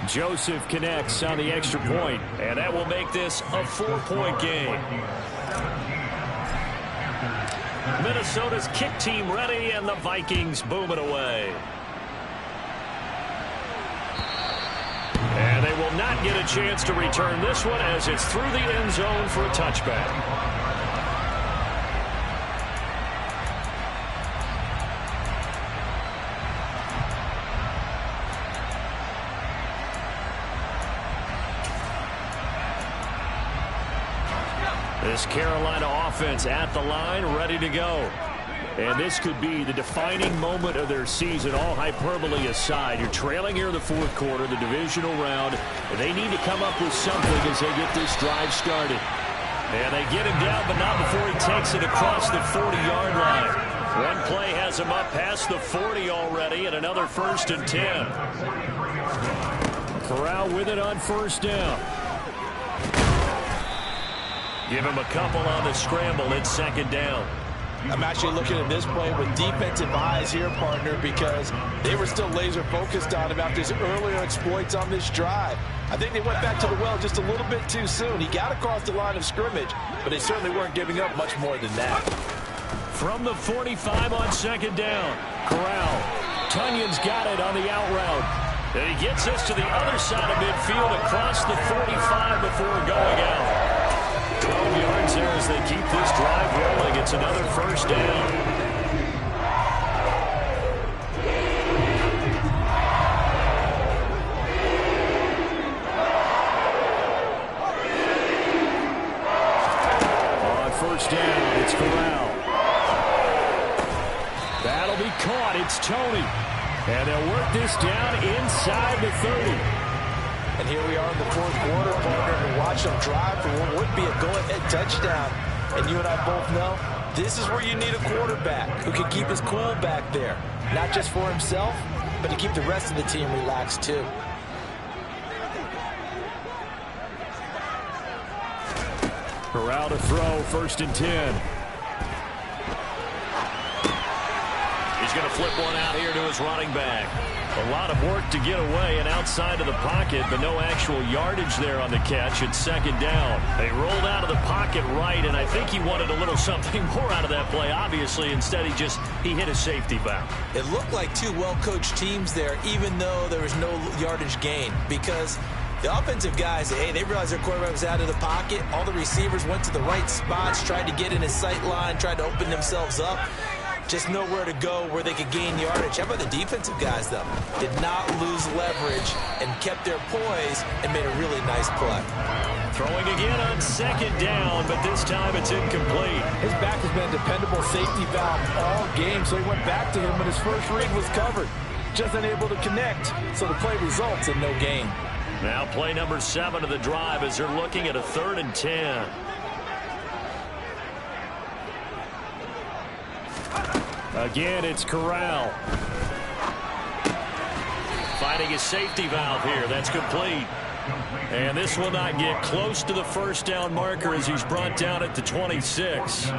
Speaker 4: Joseph connects on the extra point.
Speaker 2: And that will make this a 4-point game. Minnesota's kick team ready, and the Vikings boom it away. And they will not get a chance to return this one as it's through the end zone for a touchback. This Carolina offense at the line, ready to go. And this could be the defining moment of their season, all hyperbole aside. You're trailing here in the fourth quarter, the divisional round. And they need to come up with something as they get this drive started. And they get him down, but not before he takes it across the 40-yard line. One play has him up past the 40 already, and another 1st and 10. Corral with it on first down. Give him a couple on the scramble. It's 2nd down.
Speaker 3: I'm actually looking at this play with defensive eyes here, partner, because they were still laser focused on him after his earlier exploits on this drive. I think they went back to the well just a little bit too soon. He got across the line of scrimmage, but they certainly weren't giving up much more than that.
Speaker 2: From the 45 on 2nd down, Corral. Tunyon's got it on the out route. And he gets us to the other side of midfield across the 45 before going out. 12 yards there as they keep this drive rolling. It's another 1st down. On 1st down, it's Corral. That'll be caught. It's Toney. And they'll work this down inside the 30.
Speaker 3: And here we are in the fourth quarter, partner, and watch them drive for what would be a go-ahead touchdown. And you and I both know this is where you need a quarterback who can keep his cool back there. Not just for himself, but to keep the rest of the team relaxed too.
Speaker 2: Corral to throw, 1st and 10. He's going to flip one out here to his running back. A lot of work to get away and outside of the pocket, but no actual yardage there on the catch. It's 2nd down. They rolled out of the pocket right, and I think he wanted a little something more out of that play, obviously. Instead, he hit a safety valve.
Speaker 3: It looked like two well-coached teams there, even though there was no yardage gain, because the offensive guys, hey, they realized their quarterback was out of the pocket. All the receivers went to the right spots, tried to get in his sight line, tried to open themselves up. Just nowhere to go where they could gain yardage. How about the defensive guys, though? Did not lose leverage and kept their poise and made a really nice play.
Speaker 2: Throwing again on 2nd down, but this time it's incomplete.
Speaker 3: His back has been a dependable safety valve all game, so he went back to him when his first read was covered. Just unable to connect, so the play results in no gain.
Speaker 2: Now play number 7 of the drive as they're looking at a 3rd and 10. Again, it's Corral. Finding his safety valve here. That's complete. And this will not get close to the 1st down marker as he's brought down at the 26.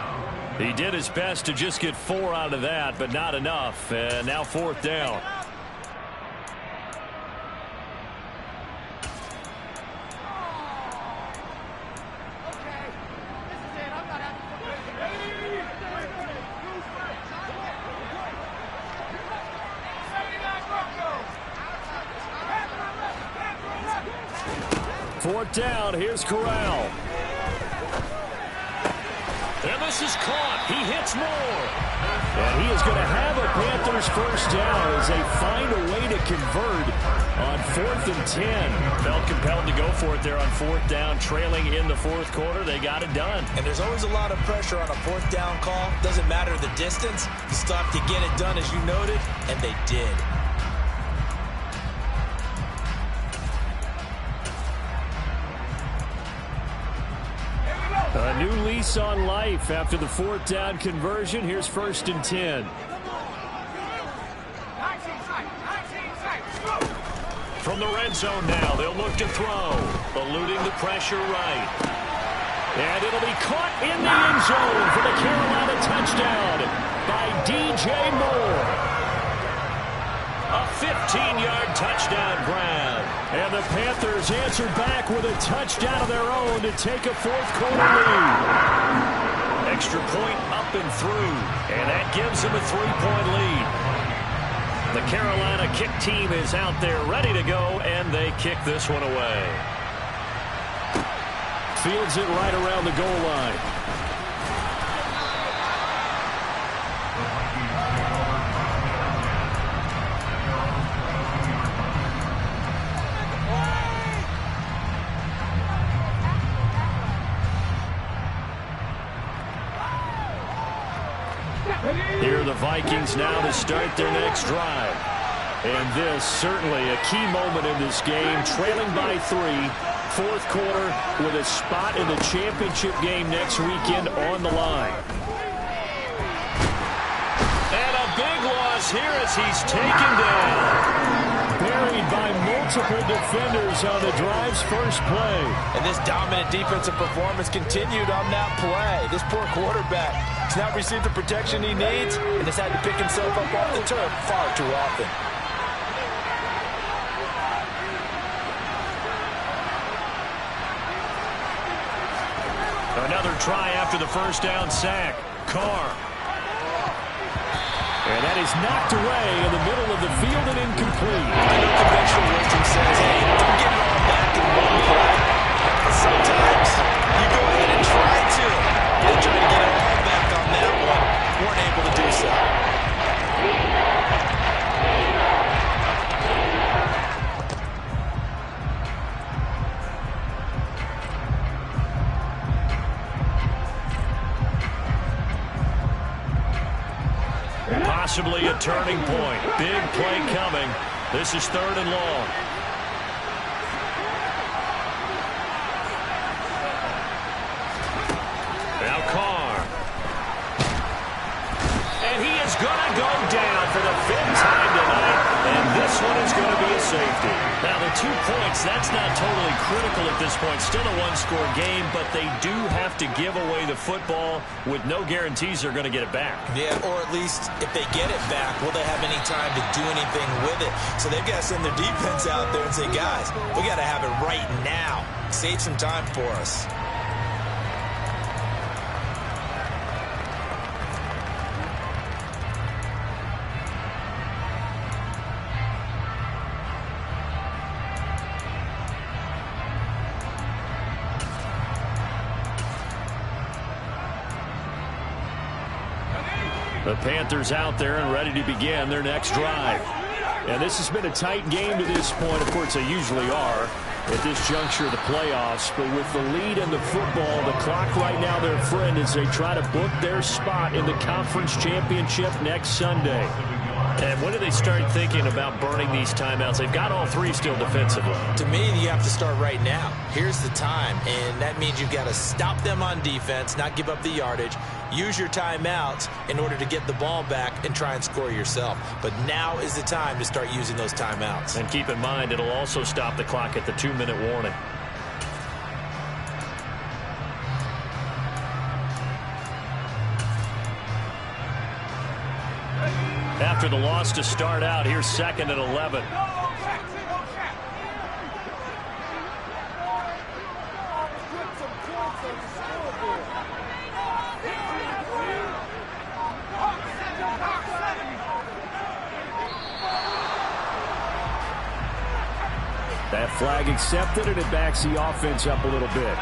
Speaker 2: He did his best to just get 4 out of that, but not enough. And now 4th down. Fourth down, here's Corral. And this is caught. He hits more. And he is going to have a Panthers 1st down as they find a way to convert on 4th and 10. Felt compelled to go for it there on 4th down, trailing in the fourth quarter. They got it done.
Speaker 3: And there's always a lot of pressure on a 4th down call. Doesn't matter the distance. You stop to get it done, as you noted, and they did.
Speaker 2: A new lease on life after the 4th down conversion. Here's 1st and 10. From the red zone now, they'll look to throw. Eluding the pressure right. And it'll be caught in the end zone for the Carolina touchdown by DJ Moore. A 15-yard touchdown grab. And the Panthers answered back with a touchdown of their own to take a fourth quarter lead. extra point up and through, and that gives them a 3-point lead. The Carolina kick team is out there ready to go, and they kick this one away.
Speaker 4: Fields it right around the goal line.
Speaker 2: Here are the Vikings now to start their next drive. And this certainly a key moment in this game, trailing by 3, fourth quarter, with a spot in the championship game next weekend on the line. And a big loss here as he's taken down.
Speaker 4: Buried by multiple defenders on the drive's first play.
Speaker 3: And this dominant defensive performance continued on that play. This poor quarterback has not received the protection he needs and has had to pick himself up off the turf far too often.
Speaker 2: Another try after the first down sack. Carr.
Speaker 4: And that is knocked away in the middle of the field and incomplete.
Speaker 3: I know conventional wisdom says, hey, don't get it all back in one play. But sometimes you go ahead and try to. They tried to get it all back on that one. Weren't able to do so.
Speaker 2: Possibly a turning point. Big play coming. This is 3rd and long. Now Carr. And he is going to go down for the 5th time tonight. And this one is going to be a safety. Now the 2 points, that's not totally critical at this point. Still a one-score game, but they do have to give away the football with no guarantees they're going to get it back.
Speaker 3: Yeah, or at least if they get it back, will they have any time to do anything with it? So they've got to send their defense out there and say, guys, we got to have it right now. Save some time for us.
Speaker 2: The Panthers out there and ready to begin their next drive.
Speaker 4: And this has been a tight game to this point. Of course, they usually are at this juncture of the playoffs. But with the lead in the football, the clock right now their friend as they try to book their spot in the conference championship next Sunday.
Speaker 2: And when do they start thinking about burning these timeouts? They've got all 3 still defensively.
Speaker 3: To me, you have to start right now. Here's the time, and that means you've got to stop them on defense, not give up the yardage, use your timeouts in order to get the ball back and try and score yourself. But now is the time to start using those timeouts.
Speaker 2: And keep in mind, it'll also stop the clock at the 2-minute warning. After the loss to start out, here's 2nd and 11.
Speaker 4: That flag accepted, and it backs the offense up a little bit.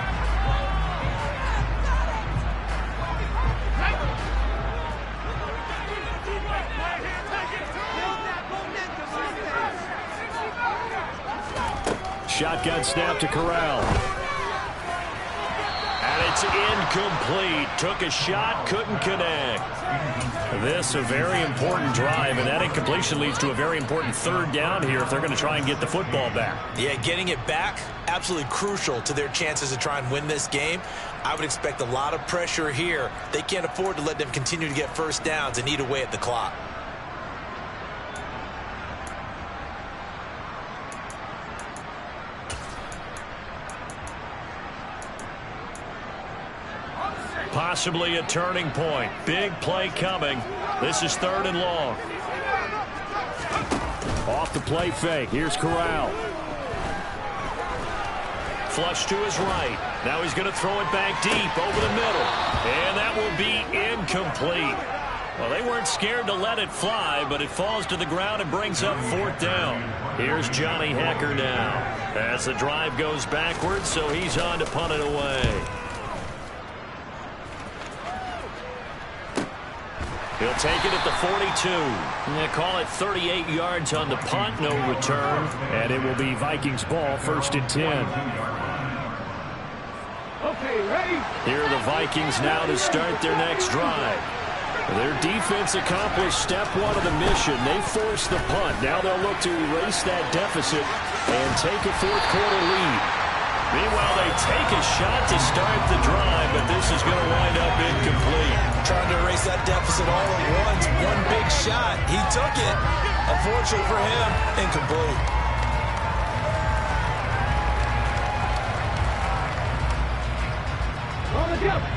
Speaker 4: Shotgun snap to Corral.
Speaker 2: And it's incomplete. Took a shot, couldn't connect. This a very important drive, and that incompletion leads to a very important 3rd down here if they're going to try and get the football back.
Speaker 3: Yeah, getting it back, absolutely crucial to their chances to try and win this game. I would expect a lot of pressure here. They can't afford to let them continue to get first downs and eat away at the clock.
Speaker 2: Possibly a turning point. Big play coming. This is 3rd and long.
Speaker 4: Off the play fake. Here's Corral.
Speaker 2: flush to his right. Now he's going to throw it back deep over the middle. And that will be incomplete. Well, they weren't scared to let it fly, but it falls to the ground and brings up 4th down. Here's Johnny Hekker now as the drive goes backwards, so he's on to punt it away. He'll take it at the 42. They call it 38 yards on the punt, no return.
Speaker 4: And it will be Vikings ball, 1st and 10.
Speaker 5: Okay, ready?
Speaker 2: Here are the Vikings now to start their next drive.
Speaker 4: Their defense accomplished step 1 of the mission. They forced the punt. Now they'll look to erase that deficit and take a 4th quarter lead.
Speaker 2: Meanwhile, they take a shot to start the drive, but this is going to wind up incomplete.
Speaker 3: Trying to erase that deficit all at once. One big shot. He took it. Unfortunately for him, incomplete.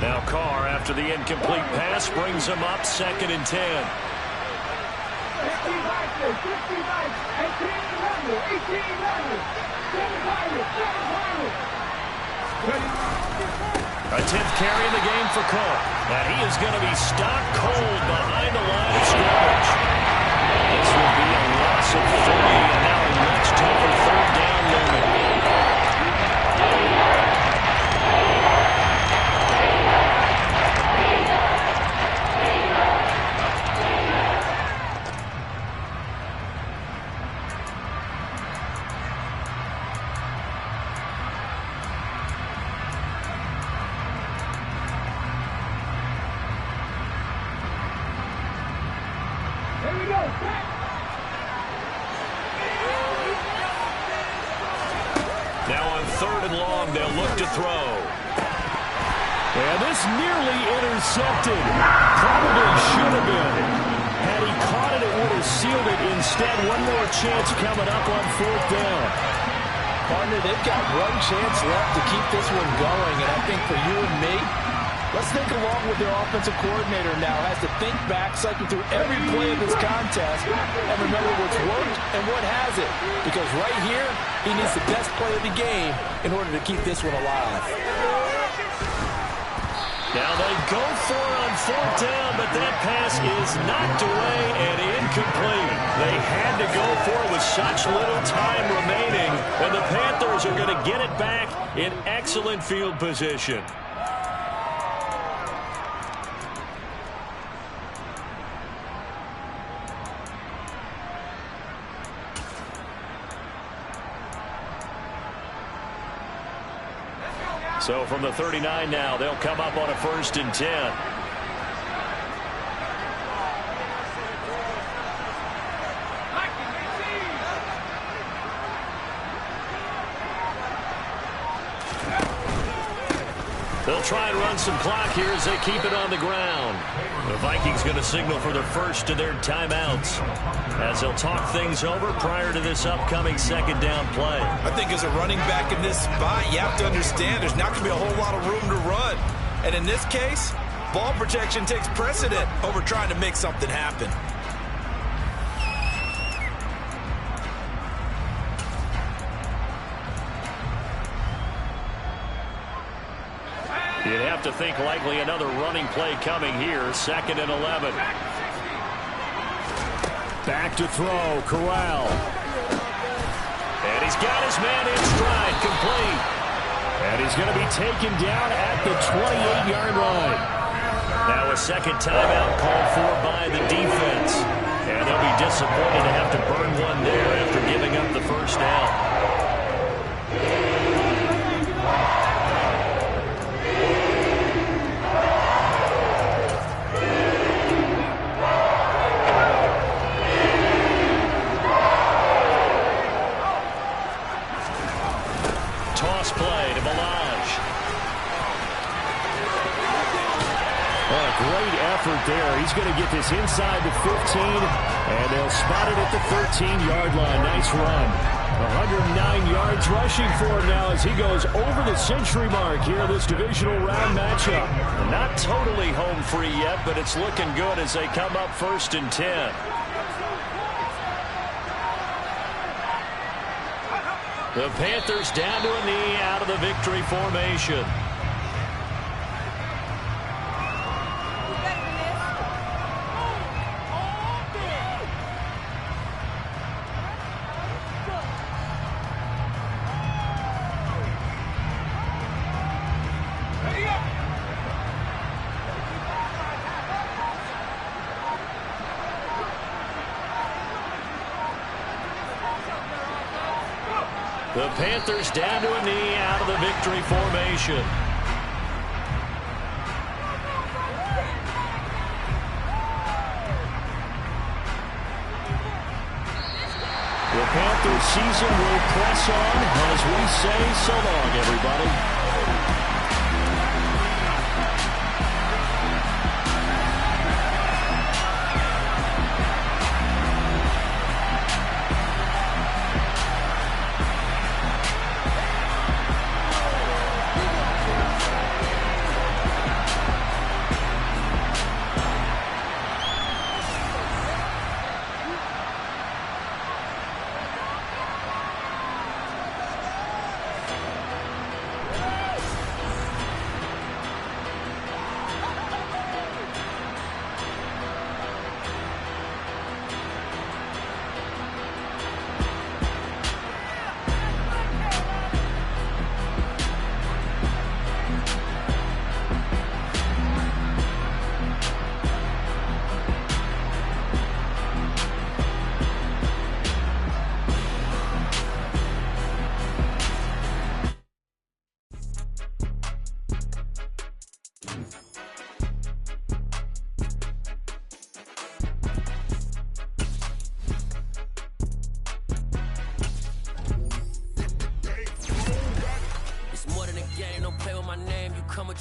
Speaker 2: Now Carr, after the incomplete pass, brings him up 2nd and 10.
Speaker 5: 18
Speaker 2: A 10th carry in the game for Carr. And he is going to be stopped cold behind the line of scrimmage. This will be a loss of 3, and now a much tougher 3rd down limit. Now on 3rd and long, they'll look to throw.
Speaker 4: And this nearly intercepted. Probably should have been. Had he caught it, it would have sealed it. Instead, one more chance coming up on 4th down.
Speaker 3: Partner, they've got one chance left to keep this one going, and I think for you and me, let's think along with their offensive coordinator now. Has to think back, cycle through every play of this contest, and remember what's worked and what hasn't. Because right here, he needs the best play of the game in order to keep this one alive.
Speaker 2: Now they go for it on 4th down, but that pass is knocked away and incomplete. They had to go for it with such little time remaining, and the Panthers are going to get it back in excellent field position. So from the 39 now, they'll come up on a 1st and 10. They'll try and run some clock here as they keep it on the ground. The Vikings going to signal for their first of their timeouts as they'll talk things over prior to this upcoming 2nd down play.
Speaker 3: I think as a running back in this spot, you have to understand there's not going to be a whole lot of room to run. And in this case, ball protection takes precedent over trying to make something happen.
Speaker 2: You'd have to think likely another running play coming here. 2nd and 11.
Speaker 4: Back to throw, Corral.
Speaker 2: And he's got his man in stride, complete.
Speaker 4: And he's going to be taken down at the 28-yard line.
Speaker 2: Now a 2nd timeout called for by the defense. And they'll be disappointed to have to burn one there after giving up the 1st down. Toss play to Ballage.
Speaker 4: What a great effort there. He's going to get this inside the 15, and they'll spot it at the 13-yard line. Nice run. 109 yards rushing for him now as he goes over the century mark here in this divisional round matchup.
Speaker 2: Not totally home free yet, but it's looking good as they come up 1st and 10. The Panthers down to a knee out of the victory formation. The Panthers down to a knee out of the victory formation. The Panthers season will press on as we say so long, everybody.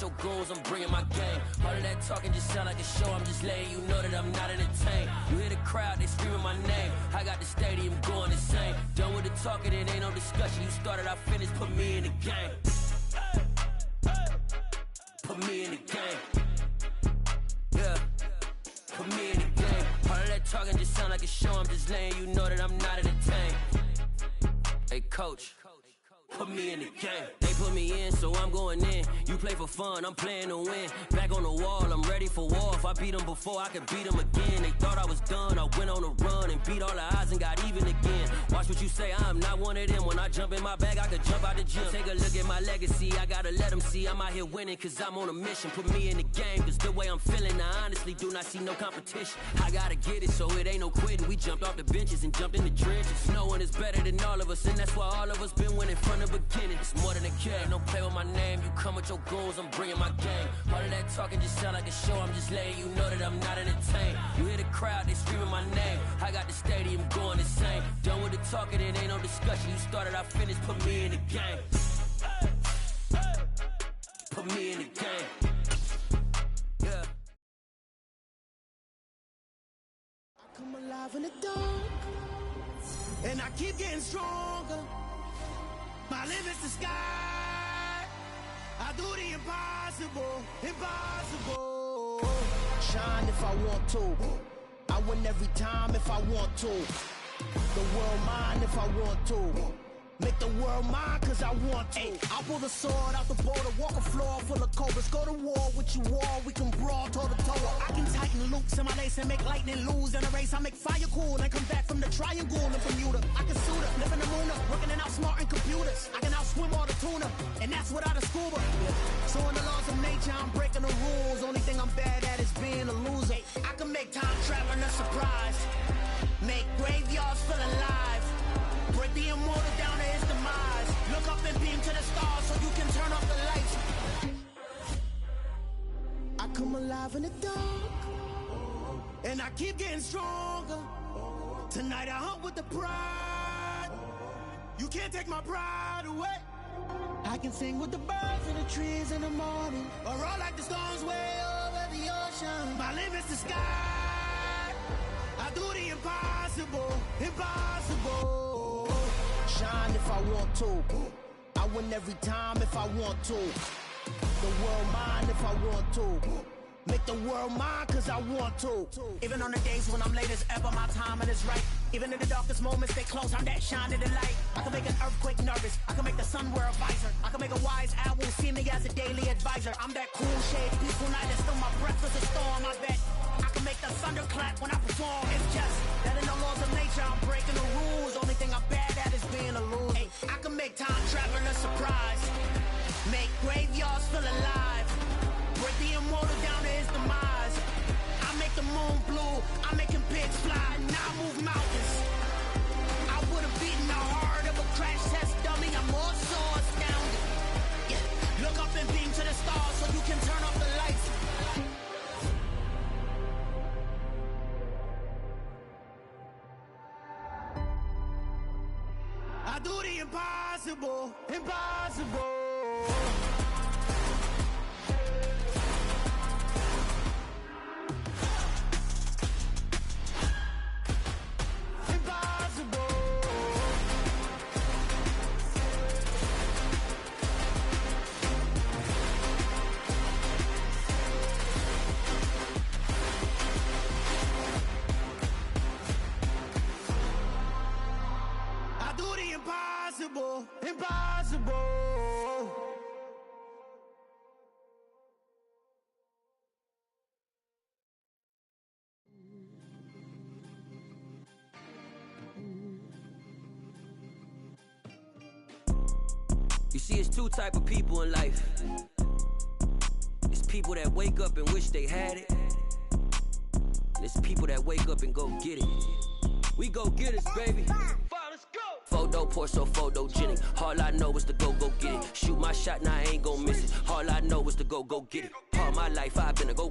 Speaker 5: Your goals, I'm bringing my game. All of that talking just sound like a show. I'm just letting you know that I'm not entertained. You hear the crowd, they screaming my name. I got the stadium going insane. Done with the talking, it ain't no discussion. You started, I finished, put me in the game. Put me in the game. Yeah, put me in the game. All of that talking just sound like a show. I'm just letting you know that I'm not entertained. Hey, coach. Put me in the game. They put me in, so I'm going in. You play for fun, I'm playing to win. Back on the wall, I'm ready for war. If I beat them before, I could beat them again. They thought I was done, I went on a run and beat all the odds and got even again. Watch what you say, I'm not one of them. When I jump in my bag, I could jump out the gym. Take a look at my legacy, I gotta let them see I'm out here winning, cause I'm on a mission. Put me in the game, cause the way I'm feeling, I honestly do not see no competition. I gotta get it, so it ain't no quitting. We jumped off the benches and jumped in the trenches. No one is better than all of us, and that's why all of us been winning from the beginning. It's more than a game, don't play with my name. You come with your goals, I'm bringing my game. All of that talking just sound like a show. I'm just letting you know that I'm not entertained. You hear the crowd, they screaming my name. I got the stadium going insane. Done with the talking, it ain't no discussion. You started, I finished, put me in the game. Put me in the game. Yeah.
Speaker 1: I come alive in the dark, and I keep getting stronger. My limit's the sky. I do the impossible, impossible. Shine if I want to. I win every time if I want to. The world mine if I want to. Make the world mine cause I want to. I pull the sword out the border, walk a floor full of cobras. Go to war with you all, we can brawl toe to toe. I can tighten loops in my lace and make lightning lose in a race. I make fire cool and come back from the triangle in Bermuda. I can suit up, live in the moon up, working and outsmarting computers. I can outswim all the tuna, and that's without a scuba. So in the laws of nature, I'm breaking the rules. Only thing I'm bad at is being a loser. I can make time traveling a surprise. Make graveyards feel alive. Break the immortal down to his demise. Look up and beam to the stars so you can turn off the lights. I come alive in the dark, and I keep getting stronger. Tonight I hunt with the pride. You can't take my pride away. I can sing with the birds and the trees in the morning, or roll like the storms way over the ocean. My limit's the sky. I do the impossible, impossible. Shine if I want to. I win every time if I want to. The world mine if I want to.
Speaker 6: Make the world mine cause I want to. Even on the days when I'm late as ever, my timing is right. Even in the darkest moments, they close, I'm that shine in the light. I can make an earthquake nervous, I can make the sun wear a visor. I can make a wise owl see me as a daily advisor. I'm that cool shade, peaceful night, and still my breath is a storm, I bet. I can make the thunder clap when I perform. It's just that in the laws of nature, I'm breaking the rules. Only thing I'm bad at is being a loser. Hey, I can make time travel a surprise. Make graveyards feel alive. Break the immortal down to his demise. I make the moon blue, I'm making pigs fly, and I move mountains. I would have beaten the heart of a crash test dummy, I'm more so astounded. Yeah. Look up and beam to the stars so you can turn off the lights. I do the impossible, impossible. Impossible, impossible.
Speaker 5: You see, it's two type of people in life. It's people that wake up and wish they had it, and it's people that wake up and go get it. We go get it, baby. Photo, Porsche, photogenic. All I know is to go get it. Shoot my shot, now I ain't gon' miss it. All I know is to go get it. All my life I've been a go